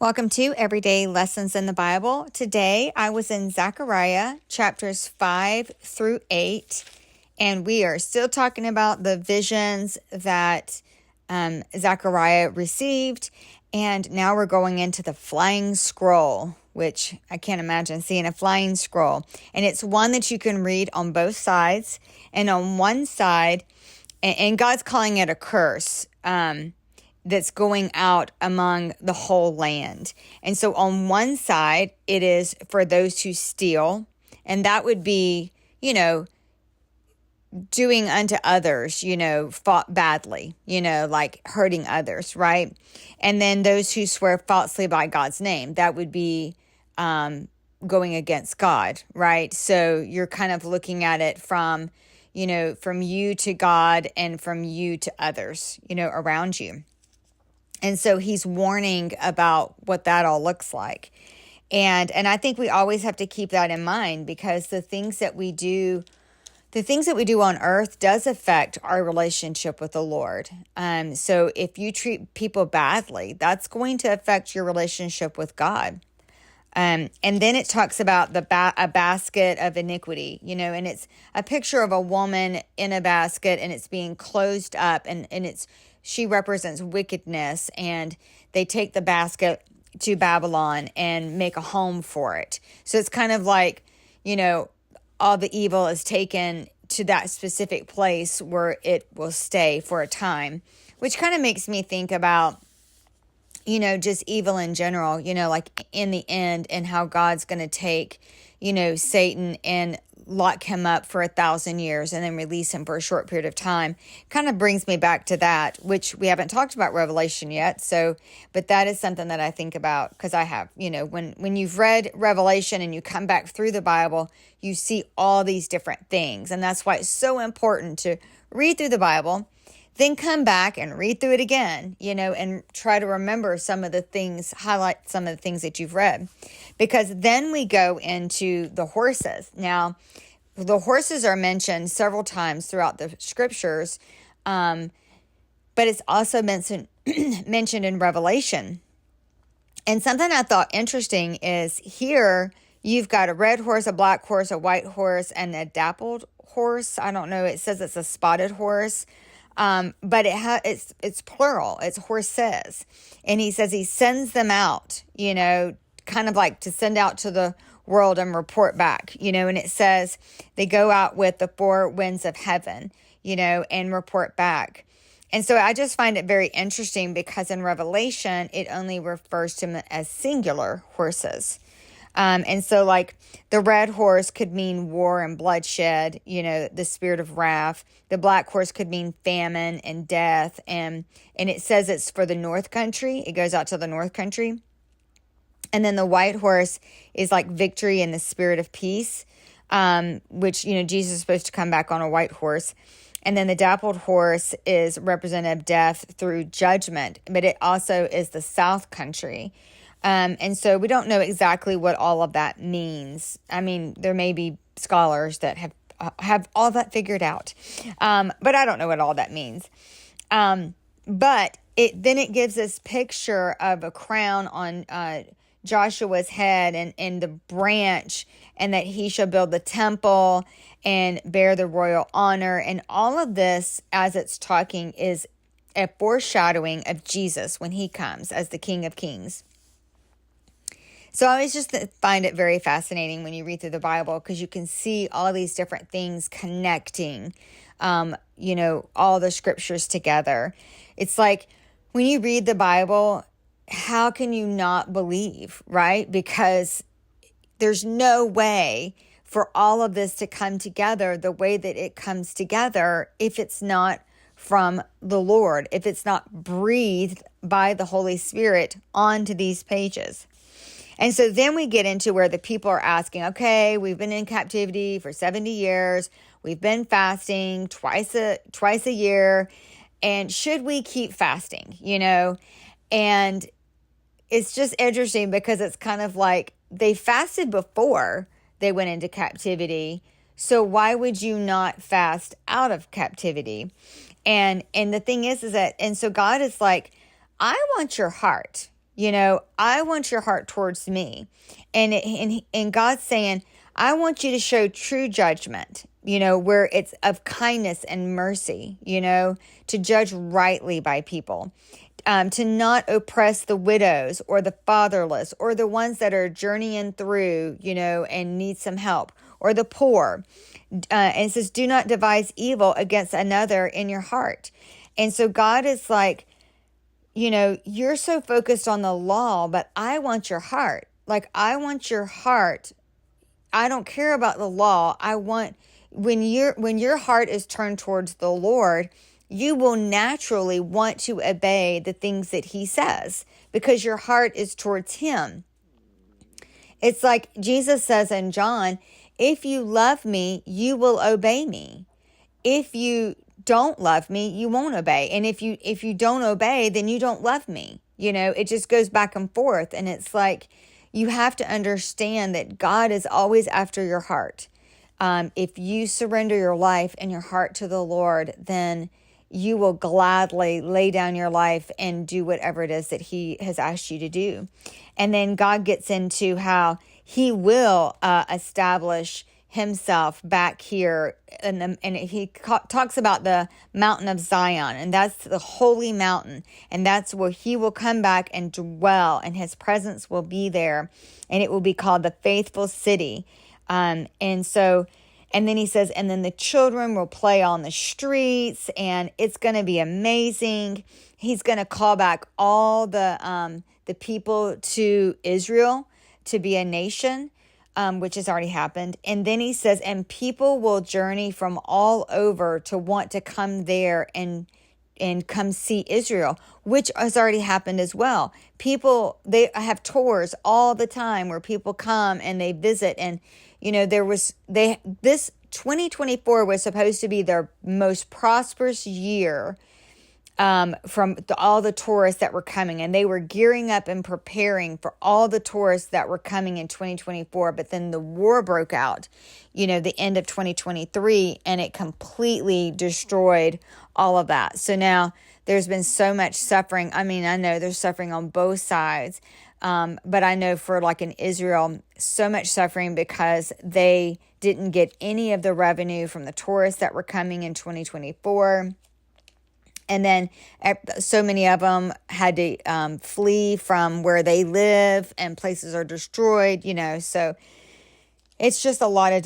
Welcome to Everyday Lessons in the Bible. Today I was in Zechariah Chapters 5 through 8, and we are still talking about the visions that Zechariah received, and now we're going into the flying scroll, which I can't imagine seeing a flying scroll. And it's one that you can read on both sides, and on one side, and God's calling it a curse, that's going out among the whole land. And so on one side, it is for those who steal, and that would be, doing unto others, fought badly, like hurting others, right? And then those who swear falsely by God's name, that would be going against God, right? So you're kind of looking at it from you to God and from you to others, around you. And so he's warning about what that all looks like. And I think we always have to keep that in mind, because the things that we do on earth does affect our relationship with the Lord. So if you treat people badly, that's going to affect your relationship with God. And then it talks about a basket of iniquity, and it's a picture of a woman in a basket, and it's being closed up, and she represents wickedness, and they take the basket to Babylon and make a home for it. So it's kind of like, all the evil is taken to that specific place where it will stay for a time, which kind of makes me think about, just evil in general, like in the end, and how God's going to take, Satan and lock him up for 1,000 years and then release him for a short period of time. Kind of brings me back to that, which we haven't talked about Revelation yet. So, but that is something that I think about, because I have, when you've read Revelation and you come back through the Bible, you see all these different things. And that's why it's so important to read through the Bible, then come back and read through it again, and try to remember some of the things, highlight some of the things that you've read. Because then we go into the horses. Now, the horses are mentioned several times throughout the scriptures, but it's also mentioned in Revelation. And something I thought interesting is here you've got a red horse, a black horse, a white horse, and a dappled horse. I don't know. It says it's a spotted horse. But it's plural. It's horses. And he says he sends them out, kind of like to send out to the world and report back, and it says they go out with the four winds of heaven, and report back. And so I just find it very interesting, because in Revelation, it only refers to them as singular horses. And so like the red horse could mean war and bloodshed, the spirit of wrath. The black horse could mean famine and death. And it says it's for the north country. It goes out to the north country. And then the white horse is like victory and the spirit of peace, which, Jesus is supposed to come back on a white horse. And then the dappled horse is representative of death through judgment, but it also is the south country. And so we don't know exactly what all of that means. I mean, there may be scholars that have all that figured out. But I don't know what all that means. But it gives this picture of a crown on Joshua's head and the branch, and that he shall build the temple and bear the royal honor. And all of this, as it's talking, is a foreshadowing of Jesus when he comes as the King of Kings. So I always just find it very fascinating when you read through the Bible, because you can see all these different things connecting, all the scriptures together. It's like when you read the Bible, how can you not believe, right? Because there's no way for all of this to come together the way that it comes together if it's not from the Lord, if it's not breathed by the Holy Spirit onto these pages. And so then we get into where the people are asking, okay, we've been in captivity for 70 years. We've been fasting twice a year. And should we keep fasting, And it's just interesting, because it's kind of like they fasted before they went into captivity. So why would you not fast out of captivity? And the thing is that, and so God is like, I want your heart. I want your heart towards me. And God's saying, I want you to show true judgment, where it's of kindness and mercy, to judge rightly by people, to not oppress the widows or the fatherless or the ones that are journeying through, and need some help, or the poor. And it says, do not devise evil against another in your heart. And so God is like, you're so focused on the law, but I want your heart. Like, I want your heart. I don't care about the law. I want, when your heart is turned towards the Lord, you will naturally want to obey the things that he says because your heart is towards him. It's like Jesus says in John, if you love me, you will obey me. If you don't love me, you won't obey. And if you don't obey, then you don't love me. It just goes back and forth. And it's like, you have to understand that God is always after your heart. If you surrender your life and your heart to the Lord, then you will gladly lay down your life and do whatever it is that he has asked you to do. And then God gets into how he will establish himself back here. And he talks about the mountain of Zion, and that's the holy mountain. And that's where he will come back and dwell, and his presence will be there. And it will be called the faithful city. And then he says, and then the children will play on the streets, and it's going to be amazing. He's going to call back all the people to Israel to be a nation, which has already happened. And then he says, and people will journey from all over to want to come there and come see Israel, which has already happened as well. People, they have tours all the time where people come and they visit. And, this 2024 was supposed to be their most prosperous year from all the tourists that were coming, and they were gearing up and preparing for all the tourists that were coming in 2024. But then the war broke out, the end of 2023, and it completely destroyed all of that. So now there's been so much suffering. I mean, I know there's suffering on both sides, but I know for like in Israel, so much suffering because they didn't get any of the revenue from the tourists that were coming in 2024. And then so many of them had to flee from where they live, and places are destroyed, so it's just a lot of